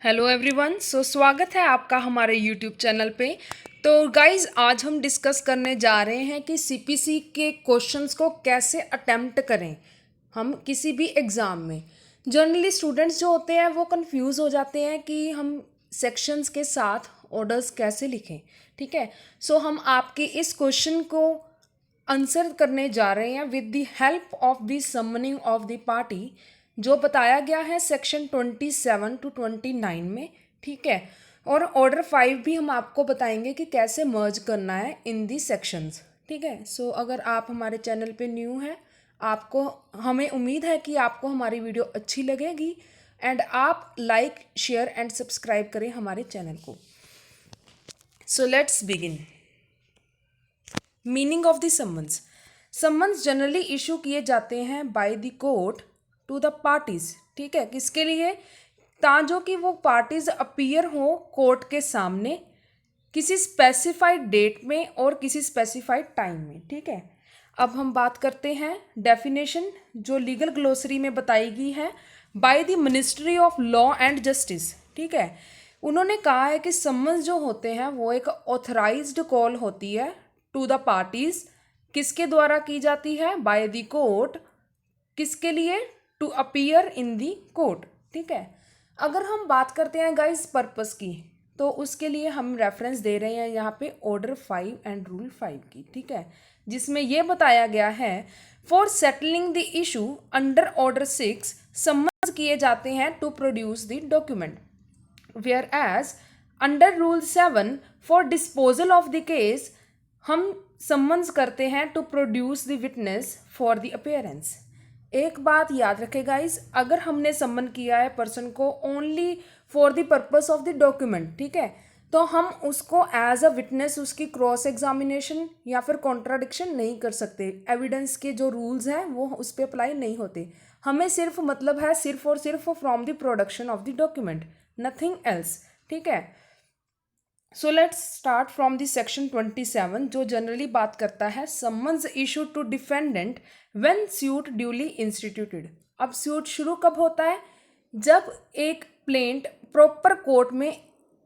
Hello everyone. स्वागत है आपका हमारे यूट्यूब चैनल पे। तो गाइज आज हम डिस्कस करने जा रहे हैं कि सीपीसी के क्वेश्चंस को कैसे अटेम्प्ट करें हम किसी भी एग्ज़ाम में। जनरली स्टूडेंट्स जो होते हैं वो कंफ्यूज हो जाते हैं कि हम सेक्शंस के साथ ऑर्डर्स कैसे लिखें। ठीक है, हम आपके इस क्वेश्चन को आंसर करने जा रहे हैं with the help of the summoning of the party जो बताया गया है सेक्शन 27 to 29 में। ठीक है, और ऑर्डर 5 भी हम आपको बताएंगे कि कैसे मर्ज करना है इन दी सेक्शंस। ठीक है, अगर आप हमारे चैनल पे न्यू हैं, आपको हमें उम्मीद है कि आपको हमारी वीडियो अच्छी लगेगी एंड आप लाइक शेयर एंड सब्सक्राइब करें हमारे चैनल को। Let's begin. Meaning of the summons. Summons generally issue किए जाते हैं by the court to the parties. ठीक है, किसके लिए? ताजो कि वो पार्टीज अपीयर हो कोर्ट के सामने किसी स्पेसिफाइड डेट में और किसी स्पेसिफाइड टाइम में। ठीक है, अब हम बात करते हैं डेफिनेशन जो लीगल ग्लोसरी में बताई गई है by the ministry of law and justice. ठीक है, उन्होंने कहा है कि समन्स जो होते हैं वो एक ऑथराइज्ड कॉल होती है टू द पार्टीज। किसके द्वारा की जाती है? By the court. किसके लिए? To appear in the court. ठीक है, अगर हम बात करते हैं गाइस पर्पस की, तो उसके लिए हम रेफरेंस दे रहे हैं यहाँ पे ऑर्डर 5 एंड रूल 5 की। ठीक है, जिसमें यह बताया गया है for settling the issue under order 6 summons किए जाते हैं to produce the document, whereas under rule 7 for disposal of the case हम समन्स करते हैं to produce the witness for the appearance. एक बात याद रखें गाइस, अगर हमने समन किया है पर्सन को only for the purpose of the document, ठीक है, तो हम उसको एज अ विटनेस उसकी क्रॉस एग्जामिनेशन या फिर कॉन्ट्राडिक्शन नहीं कर सकते। एविडेंस के जो रूल्स हैं वो उस पर अप्लाई नहीं होते। हमें सिर्फ मतलब है सिर्फ और सिर्फ from the production of the document, nothing else. ठीक है, let's start from the section 27 जो जनरली बात करता है summons issue to defendant when suit duly instituted. अब सूट शुरू कब होता है? जब एक प्लेंट प्रॉपर कोर्ट में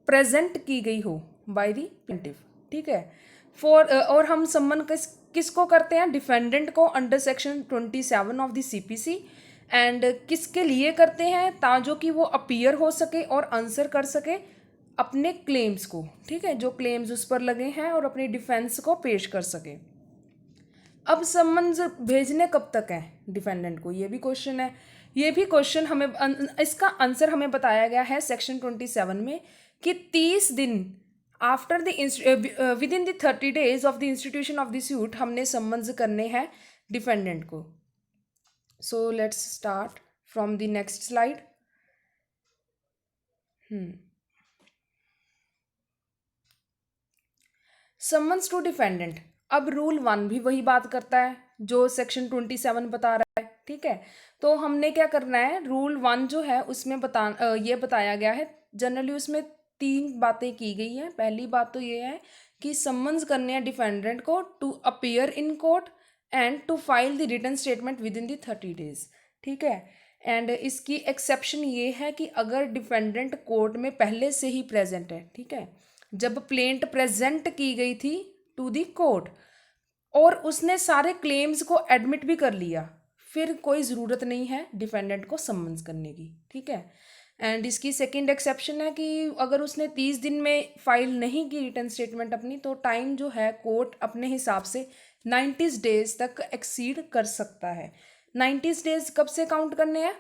प्रेजेंट की गई हो बाय द प्लेंटिफ। ठीक है, और हम समन किसको करते हैं? डिफेंडेंट को under section 27 of the CPC. And किसके लिए करते हैं? ताजो कि वो अपीयर हो सके और आंसर कर सके अपने क्लेम्स को। ठीक है, जो क्लेम्स उस पर लगे हैं और अपनी डिफेंस को पेश कर सके। अब समन्स भेजने कब तक है डिफेंडेंट को? ये भी क्वेश्चन है। ये भी क्वेश्चन हमें इसका आंसर हमें बताया गया है सेक्शन 27 में कि 30 दिन after the within the 30 days of the institution of the suit हमने समन्स करने हैं डिफेंडेंट को। Let's start from the next slide. Summons to defendant. अब रूल 1 भी वही बात करता है जो सेक्शन 27 बता रहा है। ठीक है, तो हमने क्या करना है, रूल 1 जो है उसमें ये बताया गया है। जनरली उसमें 3 बातें की गई हैं। पहली बात तो ये है कि समन्स करने हैं डिफेंडेंट को to appear in court and to file the written statement within the 30 days। ठीक है, एंड इसकी एक्सेप्शन ये है कि अगर डिफेंडेंट कोर्ट में पहले से ही प्रेजेंट है। ठीक है, जब प्लेंट प्रेजेंट की गई थी टू दी कोर्ट और उसने सारे क्लेम्स को एडमिट भी कर लिया, फिर कोई ज़रूरत नहीं है डिफेंडेंट को समन्स करने की। ठीक है, एंड इसकी सेकंड एक्सेप्शन है कि अगर उसने 30 दिन में फाइल नहीं की रिटर्न स्टेटमेंट अपनी, तो टाइम जो है कोर्ट अपने हिसाब से 90 days तक एक्सीड कर सकता है। 90 days कब से काउंट करने हैं?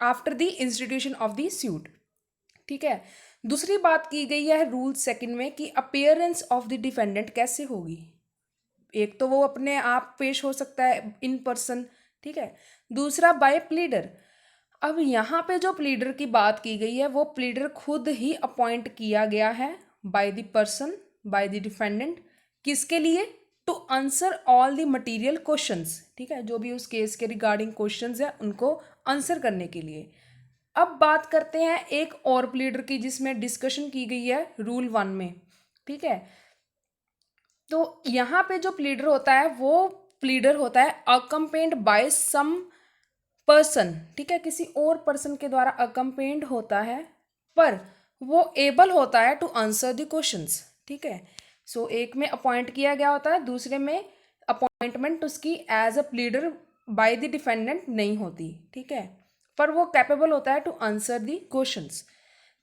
After the institution of the suit. ठीक है, दूसरी बात की गई है रूल 2 में कि अपीयरेंस ऑफ द डिफेंडेंट कैसे होगी। एक तो वो अपने आप पेश हो सकता है इन पर्सन। ठीक है, दूसरा बाय प्लीडर। अब यहाँ पे जो प्लीडर की बात की गई है वो प्लीडर खुद ही अपॉइंट किया गया है by the person, by the defendant. किसके लिए? To answer all the material questions. ठीक है, जो भी उस केस के रिगार्डिंग क्वेश्चंस है उनको आंसर करने के लिए। अब बात करते हैं एक और प्लीडर की जिसमें डिस्कशन की गई है रूल 1 में। ठीक है, तो यहाँ पे जो प्लीडर होता है वो प्लीडर होता है अकम्पेन्ड बाय सम पर्सन। ठीक है, किसी और पर्सन के द्वारा अकम्पेन्ड होता है पर वो एबल होता है टू आंसर द क्वेश्चंस, ठीक है। सो एक में अपॉइंट किया गया होता है, दूसरे में अपॉइंटमेंट उसकी as a pleader by the defendant नहीं होती, ठीक है, पर वो कैपेबल होता है टू आंसर द क्वेश्चंस।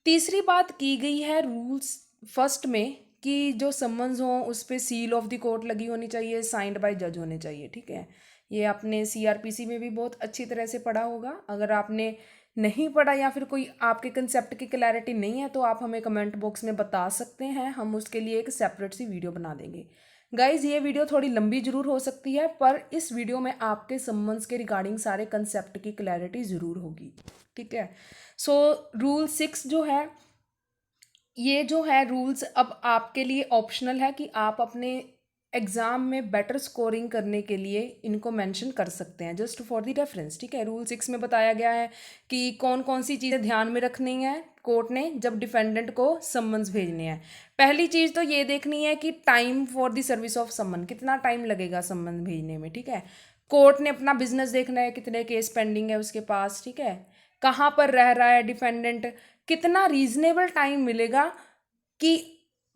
तीसरी बात की गई है रूल्स फर्स्ट में कि जो समन्स हो उस पर सील ऑफ द कोर्ट लगी होनी चाहिए, साइंड बाय जज होने चाहिए, ठीक है। ये आपने सीआरपीसी में भी बहुत अच्छी तरह से पढ़ा होगा। अगर आपने नहीं पढ़ा या फिर कोई आपके कंसेप्ट की क्लैरिटी नहीं है तो आप हमें कमेंट बॉक्स में बता सकते हैं, हम उसके लिए एक सेपरेट सी वीडियो बना देंगे। गाइज ये वीडियो थोड़ी लंबी जरूर हो सकती है, पर इस वीडियो में आपके समन्स के रिगार्डिंग सारे कंसेप्ट की क्लैरिटी ज़रूर होगी, ठीक है। सो रूल 6 जो है, ये जो है रूल्स अब आपके लिए ऑप्शनल है कि आप अपने एग्ज़ाम में बेटर स्कोरिंग करने के लिए इनको मेंशन कर सकते हैं, जस्ट फॉर द रेफरेंस, ठीक है। रूल 6 में बताया गया है कि कौन कौन सी चीज़ें ध्यान में रखनी है कोर्ट ने जब डिफेंडेंट को समन्स भेजने हैं। पहली चीज़ तो ये देखनी है कि time for the service of summon, कितना टाइम लगेगा समन भेजने में, ठीक है। कोर्ट ने अपना बिजनेस देखना है, कितने केस पेंडिंग है उसके पास, ठीक है, कहाँ पर रह रहा है डिफेंडेंट, कितना रीजनेबल टाइम मिलेगा कि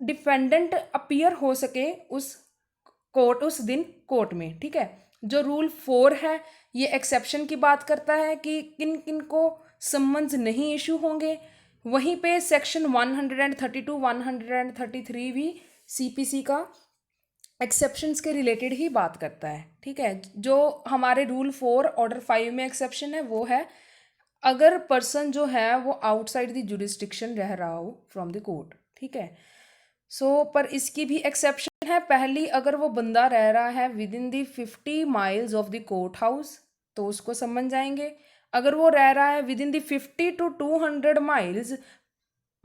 डिफेंडेंट अपीयर हो सके उस दिन कोर्ट में, ठीक है। जो रूल 4 है ये एक्सेप्शन की बात करता है कि किन किन को समन्स नहीं इशू होंगे। वहीं पे सेक्शन 132 133 भी सीपीसी का एक्सेप्शंस के रिलेटेड ही बात करता है, ठीक है। जो हमारे रूल 4 ऑर्डर 5 में एक्सेप्शन है वो है अगर पर्सन जो है वो आउटसाइड द जुरिस्डिक्शन रह रहा हो फ्रॉम द कोर्ट, ठीक है। पर इसकी भी एक्सेप्शन है। पहली, अगर वो बंदा रह रहा है with in the 50 miles of the court house तो उसको समन जाएंगे। अगर वो रह रहा है with in the 50 to 200 miles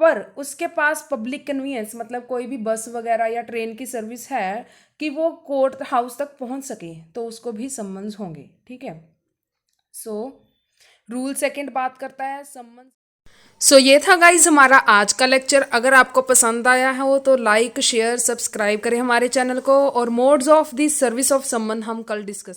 per उसके पास पब्लिक कन्वीनियंस मतलब कोई भी बस वगैरह या ट्रेन की सर्विस है कि वो कोर्ट हाउस तक पहुंच सके तो उसको भी समन्स होंगे, ठीक है। रूल 2 बात करता है समन्स। ये था गाइज हमारा आज का लेक्चर। अगर आपको पसंद आया हो तो लाइक शेयर सब्सक्राइब करें हमारे चैनल को, और modes of the service of summon हम कल डिस्कस